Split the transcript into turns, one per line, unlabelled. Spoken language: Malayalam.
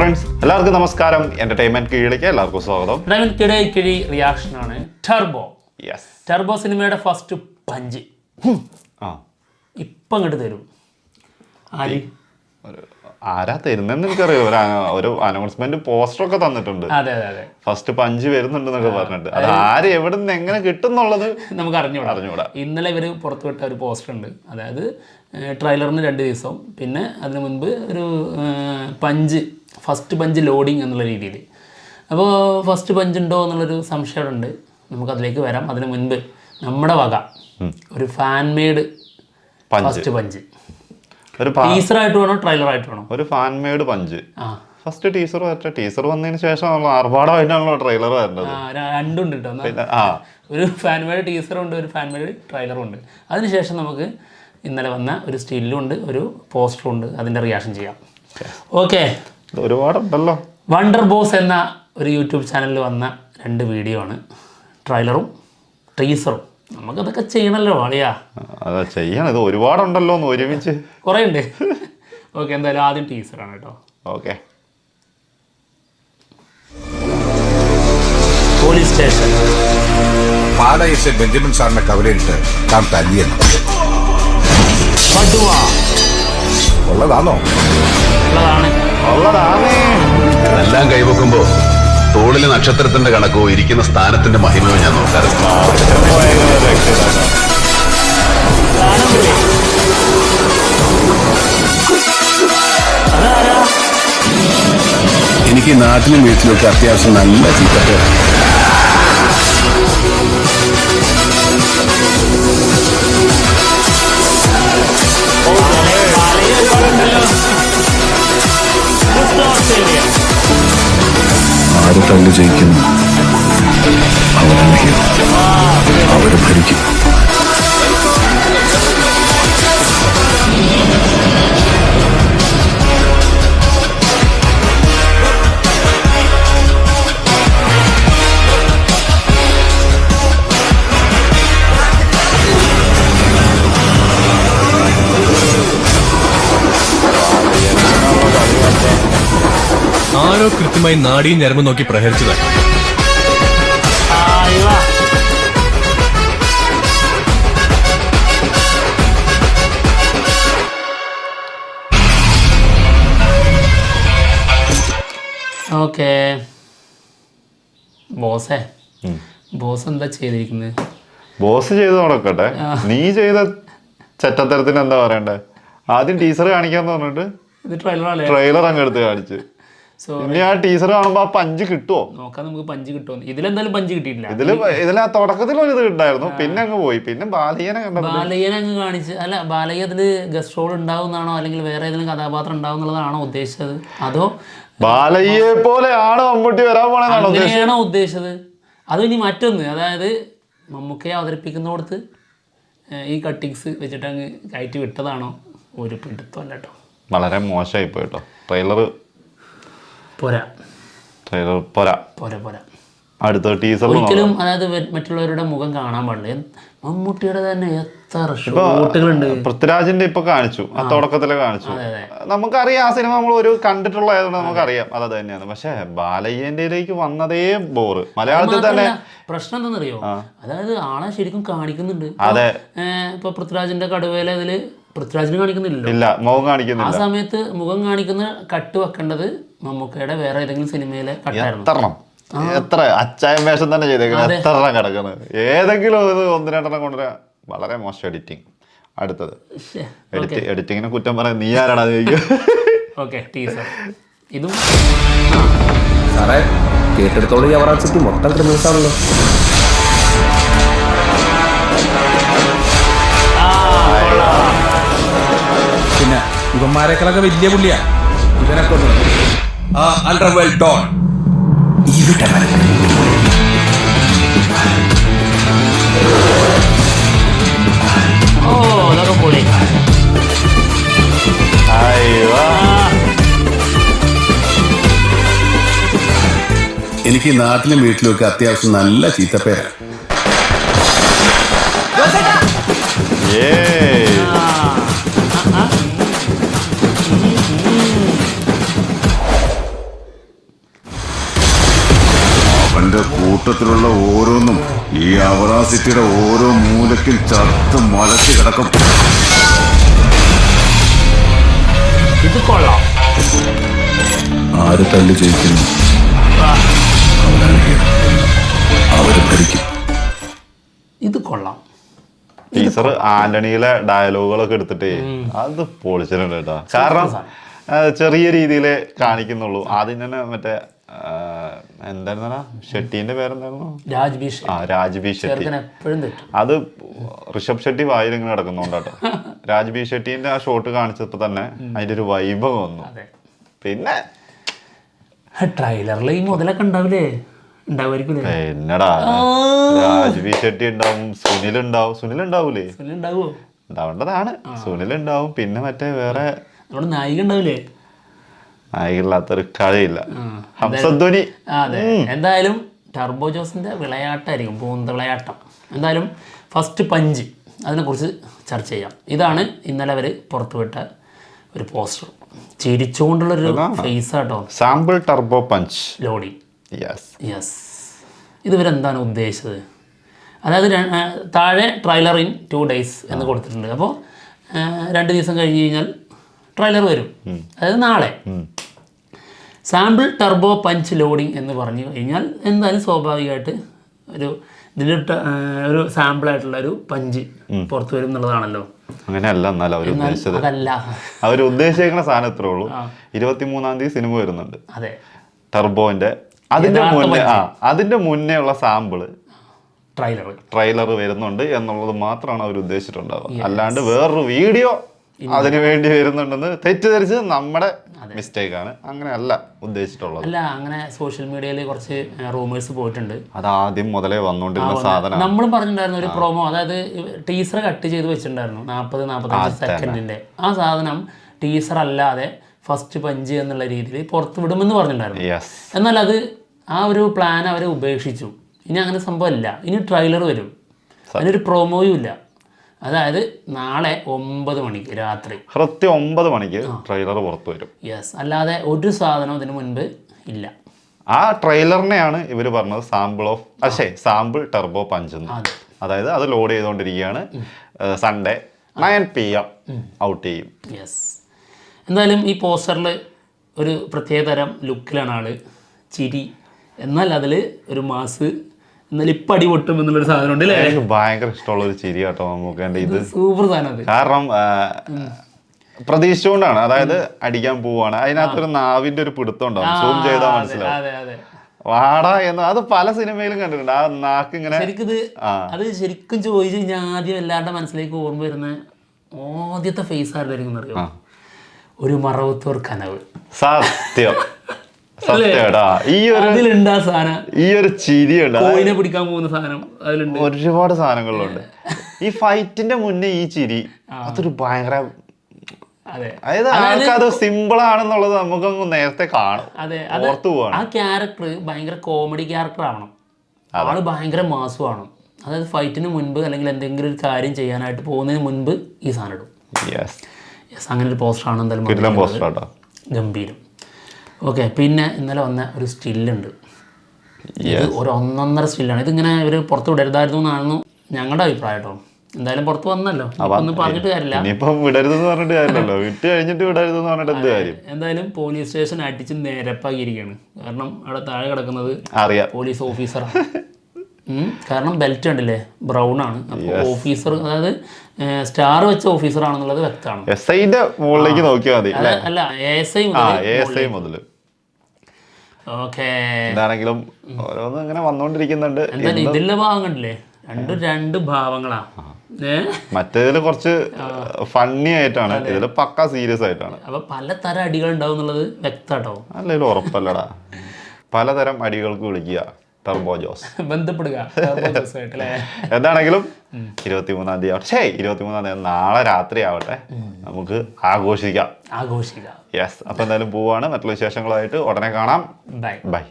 ഫ്രണ്ട്സ്, എല്ലാവർക്കും നമസ്കാരം. എന്റർടൈൻമെന്റ് കീഴിലേക്ക് എല്ലാവർക്കും സ്വാഗതം.
കിഴി റിയാക്ഷൻ ആണ് ടർബോ. ടർബോ സിനിമയുടെ ഫസ്റ്റ് പഞ്ച് ഇപ്പം അങ്ങോട്ട് തരും.
ആരാ തരുന്നെന്ന് എനിക്കറിയോ. ഒരു അനൗൺസ്മെന്റ് പോസ്റ്റർ ഒക്കെ തന്നിട്ടുണ്ട്. ഫസ്റ്റ് പഞ്ച് വരുന്നുണ്ടെന്നൊക്കെ പറഞ്ഞിട്ട് അത് ആര് എവിടെ നിന്ന് എങ്ങനെ കിട്ടും എന്നുള്ളത്
നമുക്ക് അറിഞ്ഞൂടാ. ഇന്നലെ ഇവർ പുറത്തുവിട്ട ഒരു പോസ്റ്റർ ഉണ്ട്. അതായത് ട്രെയിലറിന് 2 ദിവസം, പിന്നെ അതിന് മുൻപ് ഒരു ഫസ്റ്റ് പഞ്ച് ലോഡിങ് എന്നുള്ള രീതിയിൽ. അപ്പോൾ ഫസ്റ്റ് പഞ്ച് ഉണ്ടോ എന്നുള്ളൊരു സംശയമുണ്ട്. നമുക്കതിലേക്ക് വരാം. അതിന് മുൻപ് നമ്മുടെ വക ഒരു ഫാൻ മെയ്ഡ് ഫസ്റ്റ് പഞ്ച് ടീസറായിട്ട് വേണോ ട്രെയിലറായിട്ട് വേണോ?
ഒരു fan made punch. First teaser വന്നതിന് ശേഷം ആർഭാടമായിട്ടാണല്ലോ ട്രെയിലർ വരേണ്ടത്.
രണ്ടുണ്ട് കേട്ടോ. ഒരു ഫാൻ മെയ്ഡ് ടീസറും ഉണ്ട്, ഒരു ഫാൻ മെയ്ഡ് ട്രെയിലറും ഉണ്ട്. അതിനുശേഷം നമുക്ക് ഇന്നലെ വന്ന ഒരു സ്റ്റില്ലും ഉണ്ട്, ഒരു പോസ്റ്ററും ഉണ്ട്. അതിൻ്റെ റിയാക്ഷൻ ചെയ്യാം. ഓക്കെ,
ഒരുപാടുണ്ടല്ലോ.
വണ്ടർ ബോസ് എന്ന ഒരു യൂട്യൂബ് ചാനലിൽ വന്ന 2 വീഡിയോ ആണ്, ട്രെയിലറും ടീസറും. നമുക്കതൊക്കെ ചെയ്യണമല്ലോ വാളിയാ.
അതെ, ചെയ്യണം. ഇത് ഒരുപാടുണ്ടല്ലോ ഒരുമിച്ച്
കുറേ ഉണ്ട്. ഓക്കെ, എന്തായാലും ആദ്യം ടീസറാണ് കേട്ടോ.
ഓക്കെ.
Police station.
പാലയത്തെ ബെഞ്ചമിൻ സാറിനെ കവലയിട്ട് താൻ തല്ലിയെന്ന് ഉള്ളതാണോ?
എല്ലാം കൈവെക്കുമ്പോ തോളിലെ നക്ഷത്രത്തിന്റെ കണക്കോ ഇരിക്കുന്ന സ്ഥാനത്തിന്റെ മഹിമയോ ഞാൻ നോക്കാറുണ്ട്. എനിക്ക് നാട്ടിലും വീട്ടിലൊക്കെ അത്യാവശ്യം നല്ല ചീത്തപ്പേർ. ആര് തല്ല് ജയിക്കുന്നു അവരാണ് ഹീറോ. അവര് ഭരിക്കും.
ആരോ കൃത്യമായി നാടിയും ഞരമ്പ് നോക്കി പ്രഹരിച്ചതാണ്.
ഓക്കെ, ബോസ് എന്താ ചെയ്തിരിക്കുന്നത്?
ബോസ് ചെയ്ത് നടക്കട്ടെ. നീ ചെയ്ത ചെറ്റത്തരത്തിന് എന്താ പറയണ്ടേ? ആദ്യം ടീസർ കാണിക്കാന്ന് പറഞ്ഞിട്ട് ട്രെയിലർ അങ്ങ് എടുത്ത് കാണിച്ച്. ഇനി ആ ടീസർ കാണുമ്പോ ആ പഞ്ച് കിട്ടുമോ
നോക്കാം. നമുക്ക് പഞ്ച് കിട്ടുമോ? ഇതിലെന്തായാലും പഞ്ച് കിട്ടിയിട്ടില്ല.
ഇതിൽ ആ തുടക്കത്തിൽ ഒരു ഇത് കിട്ടായിരുന്നു, പിന്നെ അങ്ങ് പോയി. പിന്നെ ബാലയ്യനെ
അങ്ങ് കാണിച്ച്. അല്ല, ബാലയ്യ അതില് ഗസ്റ്റ് റോൾ ഉണ്ടാവുന്നാണോ അല്ലെങ്കിൽ വേറെ ഏതെങ്കിലും കഥാപാത്രം ഉണ്ടാവും എന്നുള്ളതാണോ ഉദ്ദേശിച്ചത്? അതോ
ബാലയ്യെ പോലെയാണോ മമ്മൂട്ടി വരാൻ പോണെന്നാണോ
ഉദ്ദേശിച്ചത്? അതോ ഇനി മറ്റൊന്ന്, അതായത് മമ്മൂക്കയെ അവതരിപ്പിക്കുന്നിടത്ത് ഈ കട്ടിങ്സ് വെച്ചിട്ട് അങ്ങ് കയറ്റി വിട്ടതാണോ? ഒരു പിടുത്തമല്ല കേട്ടോ.
വളരെ മോശമായി പോയിട്ടോ. ട്രെയിലർ പോരാ. അടുത്ത ടീസർ
ഒരിക്കലും, അതായത് മറ്റുള്ളവരുടെ മുഖം കാണാൻ പാടില്ല. മമ്മൂട്ടിയുടെ തന്നെ എത്ര ഷോട്ടുകളുണ്ട്.
പൃഥ്വിരാജിന്റെ ഇപ്പൊ കാണിച്ചു, ആ തുടക്കത്തില് കാണിച്ചു. നമുക്കറിയാം ആ സിനിമ നമ്മൾ ഒരു കണ്ടിട്ടുള്ളതായതുകൊണ്ട് നമുക്കറിയാം അത് തന്നെയാണ്. പക്ഷെ ബാലയ്യന്റെയിലേക്ക് വന്നതേ ബോറ്. മലയാളത്തിൽ തന്നെ
പ്രശ്നം എന്താണെന്നറിയോ? അതായത് ആളെ ശരിക്കും കാണിക്കുന്നുണ്ട്.
അതെ,
ഇപ്പൊ പൃഥ്വിരാജിന്റെ കടുവയിലെ ഇതില് പൃഥ്വിരാജിന് കാണിക്കുന്നില്ലല്ലോ.
ഇല്ല, മുഖം കാണിക്കുന്നില്ല.
ആ സമയത്ത് മുഖം കാണിക്കുന്ന കട്ട് വെക്കേണ്ടത് മമ്മൂക്കയുടെ വേറെ ഏതെങ്കിലും സിനിമയിലെ കട്ടായിരുന്നു.
എത്ര അച്ചായം വേഷം തന്നെ ചെയ്തേക്കുന്നത്, എത്ര എണ്ണം കിടക്കുന്നത്. ഏതെങ്കിലും 1-2 കൊണ്ടുവരാ. വളരെ മോശം എഡിറ്റിംഗ്. അടുത്തത് എഡിറ്റിങ്ങിനെ കുറ്റം പറയാൻ നീ ആരാടാ ചോദിക്കുക.
Okay, teaser. ഇതും
സാറേ കേട്ടെടുത്തോളം യവറാസിറ്റി മൊത്തം ക്രിമിനൽസ് ആണല്ലോ.
പിന്നെ ഇവന്മാരെക്കാളൊക്കെ വലിയ പുള്ളിയാ. ഇവനൊക്കെ അണ്ടർവേൾഡ് ഡോൺ.
അതൊക്കെ പൊളി.
എനിക്ക് നാട്ടിലും വീട്ടിലും ഒക്കെ അത്യാവശ്യം നല്ല ചീത്തപ്പേരാണ്.
കൂട്ടത്തിലുള്ള ഓരോന്നും ഈ അവറാ സിറ്റിയുടെ ഓരോ മൂലയ്ക്കും ചത്ത് മലച്ച് കിടക്കും.
ഇത് കൊള്ളാം.
ആര് തല്ല് ജയിക്കുന്നു അവരാണ് hero. അവര് ഭരിക്കും.
ഇത് കൊള്ളാം.
ടീച്ചർ ആന്റണിയിലെ ഡയലോഗുകളൊക്കെ എടുത്തിട്ടേ അത് പൊളിച്ചിട്ടുണ്ട് കേട്ടോ. കാരണം ചെറിയ രീതിയിലേ കാണിക്കുന്നുള്ളൂ. ആദ്യം തന്നെ മറ്റേ എന്തായിരുന്നാ ഷെട്ടീന്റെ പേരെന്തായിരുന്നു? രാജ്ബി ഷെട്ടി. അത് ഋഷഭ് ഷെട്ടി വായിൽ ഇങ്ങനെ കിടക്കുന്നുണ്ടോ. രാജ്ബി ഷെട്ടീന്റെ ആ ഷോട്ട് കാണിച്ചപ്പോ തന്നെ അതിന്റെ ഒരു വൈബ് വന്നു. പിന്നെ
ട്രെയിലറിൽ ഈ മുതലൊക്കെ ഉണ്ടാവില്ലേ?
എന്നടാ രാജ്ബി ഷെട്ടി ഉണ്ടാവും, സുനിൽ ഉണ്ടാവൂലേ? ഉണ്ടാവേണ്ടതാണ്. സുനിൽ ഉണ്ടാവും. പിന്നെ മറ്റേ വേറെ
നായിക ഉണ്ടാവില്ലേ?
നായികയില്ലാത്തൊരു കളിയില്ല. ഹംസധ്വനി.
അതെ, എന്തായാലും ടർബോ ജോസിന്റെ വിളയാട്ടമായിരിക്കും, പൂന്ത വിളയാട്ടം. എന്തായാലും ഫസ്റ്റ് പഞ്ച്, അതിനെക്കുറിച്ച് ചർച്ച ചെയ്യാം. ഇതാണ് ഇന്നലെ അവർ പുറത്തുവിട്ട ഒരു പോസ്റ്റർ. ചിരിച്ചുകൊണ്ടുള്ളൊരു ഫേസ് ആട്ടോ.
Sample Turbo punch
loading.
Yes.
ഇതിവരെന്താണ് ഉദ്ദേശിച്ചത്? അതായത് താഴെ ട്രെയിലർ ഇൻ 2 days എന്ന് കൊടുത്തിട്ടുണ്ട്. അപ്പോൾ 2 ദിവസം കഴിഞ്ഞ് കഴിഞ്ഞാൽ ട്രെയിലർ വരും, അതായത് നാളെ. സാമ്പിൾ ടർബോ പഞ്ച് ലോഡിങ് എന്ന് പറഞ്ഞു കഴിഞ്ഞാൽ എന്തായാലും സ്വാഭാവികമായിട്ട് ഒരു സാമ്പിളായിട്ടുള്ള ഒരു പഞ്ച് പുറത്തു വരും എന്നുള്ളതാണല്ലോ.
അങ്ങനെയല്ല. എന്നാൽ
അതല്ല,
അവർ ഉദ്ദേശിക്കുന്ന സാധനം എത്രേ ഉള്ളൂ. 23-ാം തീയതി സിനിമ വരുന്നുണ്ട്.
അതെ,
ടർബോന്റെ. അതിന്റെ മുന്നേ ഉള്ള സാമ്പിള് ട്രെയിലർ വരുന്നുണ്ട് എന്നുള്ളത് മാത്രമാണ് അവർ ഉദ്ദേശിച്ചിട്ടുണ്ടാവുക. അല്ലാണ്ട് വേറൊരു വീഡിയോ അതിനു വേണ്ടി വരുന്നുണ്ടെന്ന് തെറ്റിദ്ധരിച്ച് നമ്മുടെ മിസ്റ്റേക്കാണ്. അങ്ങനെയല്ല ഉദ്ദേശിച്ചിട്ടുള്ളത്.
അല്ല, അങ്ങനെ സോഷ്യൽ മീഡിയയിൽ കുറച്ച് റൂമേഴ്സ് പോയിട്ടുണ്ട്.
അത് ആദ്യം മുതലേ വന്നുകൊണ്ടിരുന്ന സാധനം.
നമ്മളും പറഞ്ഞിട്ടുണ്ടായിരുന്നു ഒരു പ്രൊമോ, അതായത് ടീസർ കട്ട് ചെയ്ത് വെച്ചിട്ടുണ്ടായിരുന്നു 40-45 സെക്കൻഡിന്റെ. ആ സാധനം ടീസർ അല്ലാതെ ഫസ്റ്റ് പഞ്ച് എന്നുള്ള രീതിയിൽ പുറത്ത് വിടുമെന്ന് പറഞ്ഞിട്ടുണ്ടായിരുന്നു. എന്നാൽ അത് ആ ഒരു പ്ലാൻ അവരെ ഉപേക്ഷിച്ചു. ഇനി അങ്ങനെ സംഭവമില്ല. ഇനി ട്രെയിലർ വരും, അതിനൊരു പ്രൊമോയും ഇല്ല. അതായത് നാളെ 9 മണിക്ക് രാത്രി
കൃത്യം 9 മണിക്ക് ട്രെയിലർ പുറത്തു വരും.
അല്ലാതെ ഒരു സാധനം ഇതിനു മുൻപ് ഇല്ല.
ആ ട്രെയിലറിനെയാണ് ഇവർ പറഞ്ഞത് സാമ്പിൾ ടർബോ പഞ്ച് എന്ന്. അതായത് അത് ലോഡ് ചെയ്തുകൊണ്ടിരിക്കുകയാണ്. സൺഡേ 9 PM ഔട്ട് ചെയ്യും.
എന്തായാലും ഈ പോസ്റ്ററിൽ ഒരു പ്രത്യേകതരം ലുക്കിലാണ് ആള്. ചിരി, എന്നാൽ അതിൽ ഒരു മാസ്, എന്നാൽ ഇപ്പം അടി പൊട്ടും എന്നുള്ളൊരു സാധനം ഉണ്ട്.
എനിക്ക് ഭയങ്കര ഇഷ്ടമുള്ള ഒരു ചിരി കേട്ടോ നമുക്ക്. ഇത്
സൂപ്പർ സാധനം.
കാരണം പ്രതീക്ഷിച്ചുകൊണ്ടാണ്. അതായത് അടിക്കാൻ പോവാണ്, അതിനകത്തൊരു നാവിന്റെ ഒരു പിടുത്തം ഉണ്ടാവും. സൂം ചെയ്താൽ മനസ്സിലാവും. വാടാ എന്ന് അത് പല സിനിമയിലും കണ്ടിട്ടുണ്ട്. ആ നാക്ക് ഇങ്ങനെ
അത് ശരിക്കും ചോദിച്ചു കഴിഞ്ഞാൽ ആദ്യം എല്ലാവരുടെ മനസ്സിലേക്ക് ഓർമ്മ വരുന്ന ആദ്യത്തെ ഫേസ് ആരുടെ അറിയോ? ഒരു മറവത്തൂർ കനവ്.
സത്യം. ഈ ഒരു ചിരിയുണ്ട്.
കോയിനെ പിടിക്കാൻ പോകുന്ന സാധനം അതിലുണ്ട്.
ഒരുപാട് സാധനങ്ങളുണ്ട്. ഈ ഫൈറ്റിന്റെ മുന്നേ ഈ ചിരി അതൊരു ഭയങ്കര, അതായത് ആൾക്കത് സിമ്പിൾ ആണെന്നുള്ളത് നമുക്കങ്ങ് നേരത്തെ കാണും. ഓർത്തു പോവാണ്.
ആ ക്യാരക്ടർ ഭയങ്കര കോമഡി ക്യാരക്ടർ ആവണം. ആള് ഭയങ്കര മാസുമാണ്. അതായത് ഫൈറ്റിന് മുൻപ് അല്ലെങ്കിൽ എന്തെങ്കിലും ഒരു കാര്യം ചെയ്യാനായിട്ട് പോകുന്നതിന് മുൻപ് ഈ സാധനം ഇടും. അങ്ങനെ ഒരു പോസ്റ്ററാണ് എന്തായാലും ഗംഭീരം. ഓക്കെ, പിന്നെ ഇന്നലെ വന്ന ഒരു സ്റ്റില്ലുണ്ട്. ഇത് ഒരു 1.5 സ്റ്റില്ലാണ്. ഇതിങ്ങനെ ഇവർ പുറത്ത് വിടരുതായിരുന്നു എന്നായിരുന്നു ഞങ്ങളുടെ അഭിപ്രായം കേട്ടോ. എന്തായാലും പുറത്ത് വന്നല്ലോ, ഒന്നും പറഞ്ഞിട്ട് കാര്യമില്ല. എന്തായാലും പോലീസ് സ്റ്റേഷൻ അടിച്ച് നിരപ്പാക്കിയിരിക്കുകയാണ്. കാരണം അവിടെ താഴെ കിടക്കുന്നത് പോലീസ് ഓഫീസറാണ്. കാരണം ബെൽറ്റ് ഉണ്ടല്ലേ, ബ്രൗൺ ആണ്. അപ്പോൾ ഓഫീസർ, അതായത് സ്റ്റാർ വെച്ച ഓഫീസർ ആണെന്നുള്ളത് വ്യക്തമാണ്. അല്ല, ASI മുതൽ. ഓക്കെ,
എന്താണെങ്കിലും ഓരോന്നും ഇങ്ങനെ വന്നോണ്ടിരിക്കുന്നുണ്ട്.
എന്തായാലും ഇതിലെ ഭാഗം കണ്ടില്ലേ, രണ്ട് ഭാവങ്ങളാ.
മറ്റേതില് കുറച്ച് ഫണ്ണി ആയിട്ടാണ്, ഇതില് പക്ക സീരിയസ് ആയിട്ടാണ്.
അപ്പൊ പലതരം അടികൾ ഉണ്ടാവും എന്നുള്ളത് വ്യക്താട്ടോ.
അല്ലെങ്കിലും ഉറപ്പല്ലടാ, പലതരം അടികൾക്ക് വിളിക്കുക ടർബോ ജോസ്,
ബന്ധപ്പെടുക.
എന്താണെങ്കിലും 23-ാം തീയതി നാളെ രാത്രി ആവട്ടെ, നമുക്ക് ആഘോഷിക്കാം.
യെസ്.
അപ്പൊ എന്തായാലും പോവാണ്. മറ്റുള്ള വിശേഷങ്ങളായിട്ട് ഉടനെ കാണാം.
ബൈ.